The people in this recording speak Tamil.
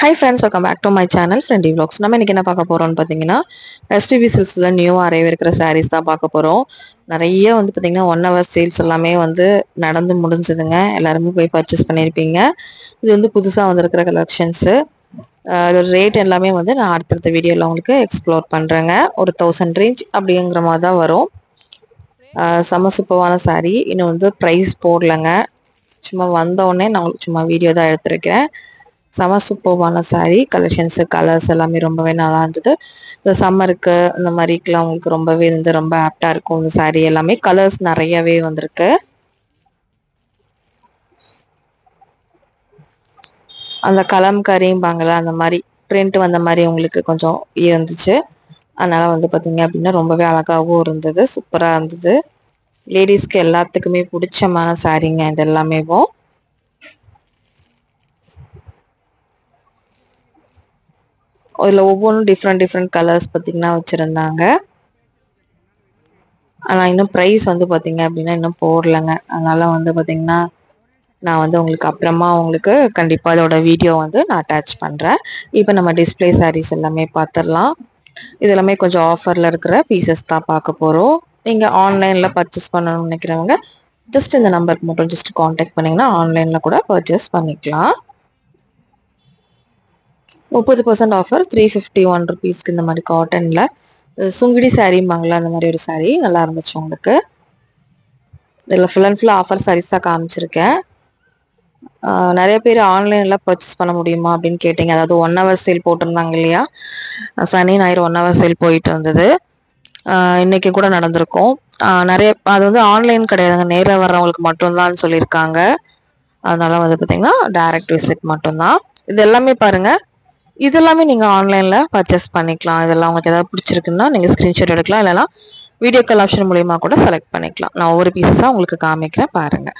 Hi friends, welcome back to my channel Friendly Vlogs. நம்ம இன்னைக்கு என்ன பார்க்க போறோம்னு பாத்தீங்கன்னா STV Silksல நியூ அரைவ் இருக்கிற sarees தான் பார்க்க போறோம். நிறைய வந்து பாத்தீங்கன்னா 1 hour சேல்ஸ் எல்லாமே வந்து நடந்து முடிஞ்சதுங்க. எல்லாரும் போய் பர்ச்சேஸ் பண்ணிருப்பீங்க. இது வந்து புதுசா வந்திருக்கிற கலெக்ஷன்ஸ். அதோட ரேட் எல்லாமே வந்து நான் அடுத்த வீடியோல உங்களுக்கு எக்ஸ்ப்ளோர் பண்றேங்க. ஒரு 1000 ரேஞ்ச் அப்படிங்கிற மாதிரி தான் வரும். செம சூப்பரான saree. இன்னும் வந்து பிரைஸ் போடலங்க. சும்மா வந்த உடனே நான் உங்களுக்கு சும்மா வீடியோ தான் எடுத்திருக்கேன். செம சூப்பர்வான saree கலெக்ஷன்ஸ் கலர்ஸ் எல்லாமே ரொம்பவே நல்லா இருந்தது. இந்த சம்மருக்கு இந்த மாதிரிக்கெல்லாம் உங்களுக்கு ரொம்பவே வந்து ரொம்ப ஆப்டா இருக்கும். இந்த saree எல்லாமே கலர்ஸ் நிறையவே வந்திருக்கு. அந்த கலம்கரிம்பாங்கல்ல அந்த மாதிரி பிரிண்ட் வந்த மாதிரி உங்களுக்கு கொஞ்சம் இருந்துச்சு. அதனால வந்து பார்த்தீங்க அப்படின்னா ரொம்பவே அழகாகவும் இருந்தது, சூப்பராக இருந்தது. லேடிஸ்க்கு எல்லாத்துக்குமே பிடிச்சமான சாரீங்க இது எல்லாமேவும். இதில் ஒவ்வொன்றும் டிஃப்ரெண்ட் கலர்ஸ் பார்த்தீங்கன்னா வச்சுருந்தாங்க. ஆனால் இன்னும் ப்ரைஸ் வந்து பார்த்தீங்க அப்படின்னா இன்னும் போடலைங்க. அதனால வந்து பார்த்தீங்கன்னா நான் வந்து உங்களுக்கு அப்புறமா உங்களுக்கு கண்டிப்பாக அதோட வீடியோ வந்து நான் அட்டாச் பண்ணுறேன். இப்போ நம்ம டிஸ்பிளே சாரீஸ் எல்லாமே பார்த்துடலாம். இது எல்லாமே கொஞ்சம் ஆஃபரில் இருக்கிற பீசஸ் தான் பார்க்க போகிறோம். நீங்கள் ஆன்லைனில் பர்ச்சேஸ் பண்ணணும்னு நினைக்கிறவங்க ஜஸ்ட் இந்த நம்பருக்கு மட்டும் ஜஸ்ட் காண்டாக்ட் பண்ணிங்கன்னா ஆன்லைனில் கூட பர்ச்சேஸ் பண்ணிக்கலாம். 30% ஆஃபர் 351 rupeesக்கு இந்த மாதிரி காட்டனில் சுங்கிடி சாரீம்பாங்களா அந்த மாதிரி ஒரு saree நல்லா இருந்துச்சு உங்களுக்கு. இதில் full and full offer sarees தான் காமிச்சிருக்கேன். நிறைய பேர் ஆன்லைனில் பர்ச்சேஸ் பண்ண முடியுமா அப்படின்னு கேட்டிங்க. அதாவது 1 hour சேல் போட்டிருந்தாங்க இல்லையா, சனி ஞாயிறு 1 hour சேல் போயிட்டு இருந்தது. இன்னைக்கு கூட நடந்திருக்கும். நிறைய அது வந்து ஆன்லைன் கிடையாதுங்க, நேரில் வர்றவங்களுக்கு மட்டும்தான் சொல்லியிருக்காங்க. அதனால வந்து பார்த்தீங்கன்னா டைரக்ட் விசிட் மட்டும்தான். இது எல்லாமே பாருங்க, இது எல்லாமே நீங்கள் ஆன்லைனில் பர்ச்சேஸ் பண்ணிக்கலாம். இதெல்லாம் உங்களுக்கு ஏதாவது பிடிச்சிருக்குன்னா நீங்கள் ஸ்க்ரீன்ஷாட் எடுக்கலாம், இல்லைனா வீடியோ கால் ஆப்ஷன் மூலியமாக கூட செலக்ட் பண்ணிக்கலாம். நான் ஒவ்வொரு பீசஸாக உங்களுக்கு காமிக்கிறேன் பாருங்கள்.